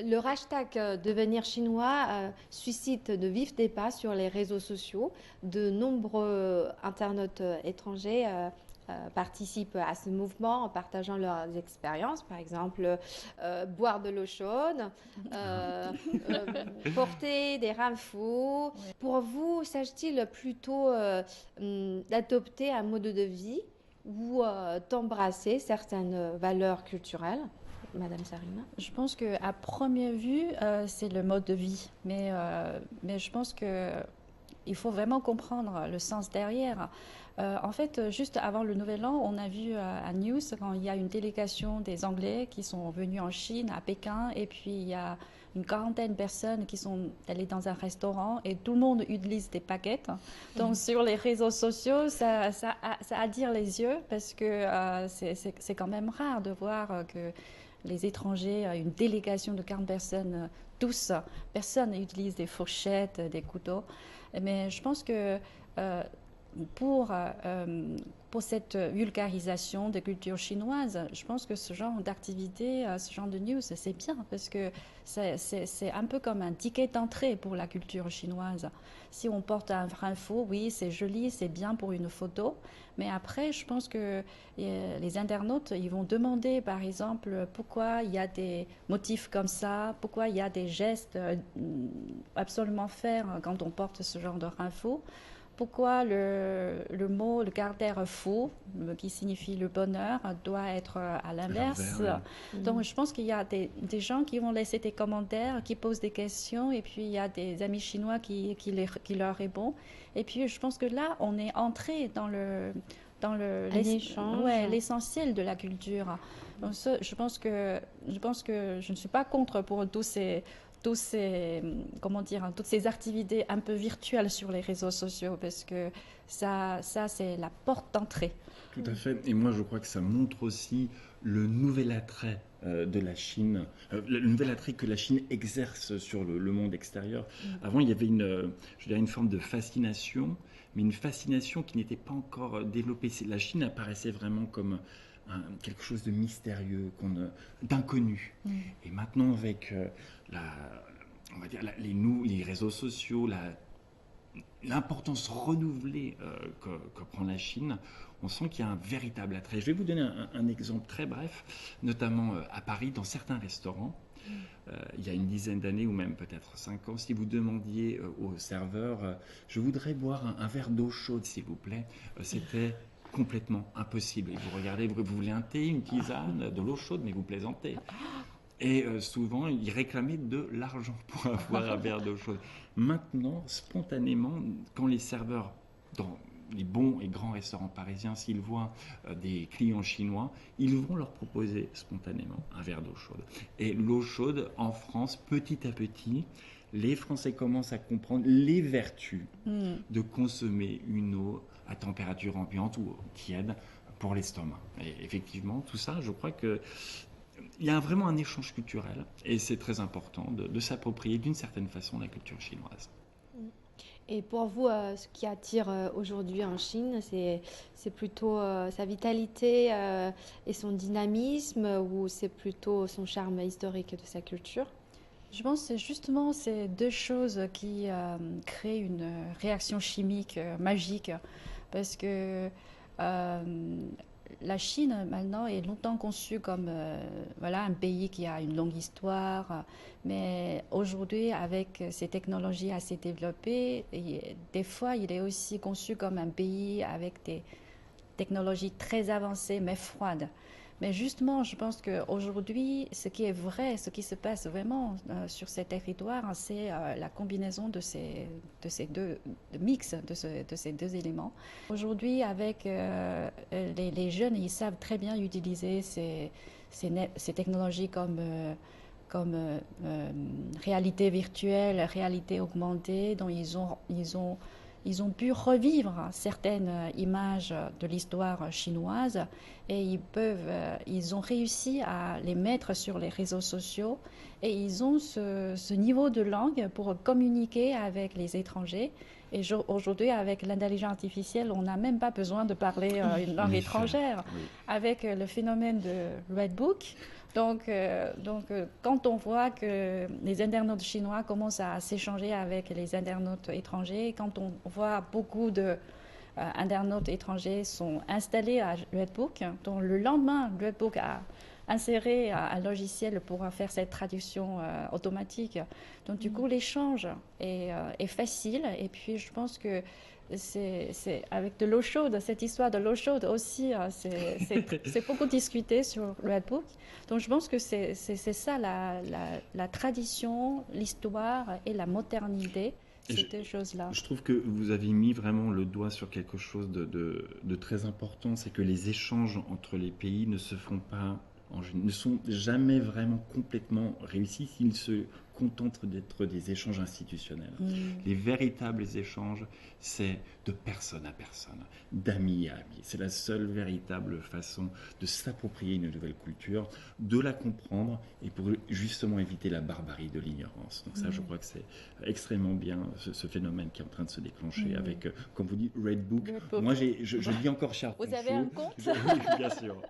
Le hashtag devenir chinois suscite de vifs débats sur les réseaux sociaux. De nombreux internautes étrangers participent à ce mouvement en partageant leurs expériences, par exemple boire de l'eau chaude, euh, euh, porter des rames fous. Ouais. Pour vous, s'agit-il plutôt d'adopter un mode de vie ou d'embrasser certaines valeurs culturelles? Madame Sarina. Je pense qu'à première vue, c'est le mode de vie. Mais je pense que il faut vraiment comprendre le sens derrière. En fait, juste avant le Nouvel An, on a vu à News quand il y a une délégation des Anglais qui sont venus en Chine, à Pékin, et puis il y a une quarantaine de personnes qui sont allées dans un restaurant et tout le monde utilise des baguettes. Donc sur les réseaux sociaux, ça attire les yeux parce que c'est quand même rare de voir que les étrangers, une délégation de 40 personnes, tous, personne n'utilise des fourchettes, des couteaux. Mais je pense que euh, pour, euh, pour cette vulgarisation des cultures chinoises, je pense que ce genre d'activité, ce genre de news, c'est bien parce que c'est un peu comme un ticket d'entrée pour la culture chinoise. Si on porte un vrai faux, oui, c'est joli, c'est bien pour une photo, mais après, je pense que les internautes, ils vont demander, par exemple, pourquoi il y a des motifs comme ça, pourquoi il y a des gestes absolument faire quand on porte ce genre de info. Pourquoi le mot, le caractère faux, qui signifie le bonheur, doit être à À l'envers, l'inverse. oui. Donc je pense qu'il y a des gens qui vont laisser des commentaires, qui posent des questions, et puis il y a des amis chinois qui leur répondent. Et puis je pense que là, on est entré Un échange. ouais, l'essentiel de la culture. Donc, je pense que je ne suis pas contre pour comment dire, toutes ces activités un peu virtuelles sur les réseaux sociaux, parce que ça c'est la porte d'entrée. Tout à fait. Et moi, je crois que ça montre aussi le nouvel attrait de la Chine, le nouvel attrait que la Chine exerce sur le monde extérieur. Avant, il y avait je dirais une forme de fascination, mais une fascination qui n'était pas encore développée. La Chine apparaissait vraiment comme quelque chose de mystérieux, d'inconnu. Et maintenant, avec on va dire les réseaux sociaux, l'importance renouvelée que prend la Chine, on sent qu'il y a un véritable attrait. Je vais vous donner un exemple très bref, notamment à Paris, dans certains restaurants. Il y a une dizaine d'années ou même peut-être 5 ans, si vous demandiez au serveur je voudrais boire un verre d'eau chaude s'il vous plaît, c'était complètement impossible. Et vous regardez, vous voulez un thé, une tisane, de l'eau chaude, mais vous plaisantez. Et souvent, ils réclamaient de l'argent pour avoir un verre d'eau chaude. Maintenant, spontanément, quand les serveurs, dans les bons et grands restaurants parisiens, s'ils voient des clients chinois, ils vont leur proposer spontanément un verre d'eau chaude. Et l'eau chaude, en France, petit à petit, les Français commencent à comprendre les vertus de consommer une eau à température ambiante ou tiède pour l'estomac. Et effectivement, tout ça, je crois que il y a vraiment un échange culturel et c'est très important de s'approprier d'une certaine façon la culture chinoise. Et pour vous, ce qui attire aujourd'hui en Chine, c'est plutôt sa vitalité et son dynamisme ou c'est plutôt son charme historique de sa culture? Je pense que c'est justement ces deux choses qui créent une réaction chimique magique, parce que euh, la Chine maintenant est longtemps conçue comme voilà, un pays qui a une longue histoire, mais aujourd'hui avec ces technologies assez développées, des fois il est aussi conçu comme un pays avec des technologies très avancées mais froides. Mais justement, je pense qu'aujourd'hui, ce qui est vrai, ce qui se passe vraiment sur ces territoires, c'est la combinaison de ces deux de mix de ces deux éléments. Aujourd'hui, avec les jeunes, ils savent très bien utiliser ces technologies comme réalité virtuelle, réalité augmentée, dont ils ont pu revivre certaines images de l'histoire chinoise et ils ont réussi à les mettre sur les réseaux sociaux et ils ont ce niveau de langue pour communiquer avec les étrangers. Et aujourd'hui, avec l'intelligence artificielle, on n'a même pas besoin de parler une En langue effet, étrangère. oui. Avec le phénomène de Redbook, Quand on voit que les internautes chinois commencent à s'échanger avec les internautes étrangers, quand on voit beaucoup de internautes étrangers sont installés à Redbook, donc le lendemain, Redbook a inséré un logiciel pour faire cette traduction automatique. Donc du coup, l'échange est facile. Et puis, je pense que c'est avec de l'eau chaude, cette histoire de l'eau chaude aussi, c'est beaucoup discuté sur Redbook. Donc je pense que c'est ça la tradition, l'histoire et la modernité. Ces deux choses-là. Je trouve que vous avez mis vraiment le doigt sur quelque chose de très important, c'est que les échanges entre les pays ne se font pas, ne sont jamais vraiment complètement réussis s'ils se contentent d'être des échanges institutionnels. Les véritables échanges, c'est de personne à personne, d'ami à ami. C'est la seule véritable façon de s'approprier une nouvelle culture, de la comprendre et pour justement éviter la barbarie de l'ignorance. Donc ça, je crois que c'est extrêmement bien ce phénomène qui est en train de se déclencher avec, comme vous dites, Redbook. Moi, je dis encore Charles. Vous avez un compte? Oui, bien sûr.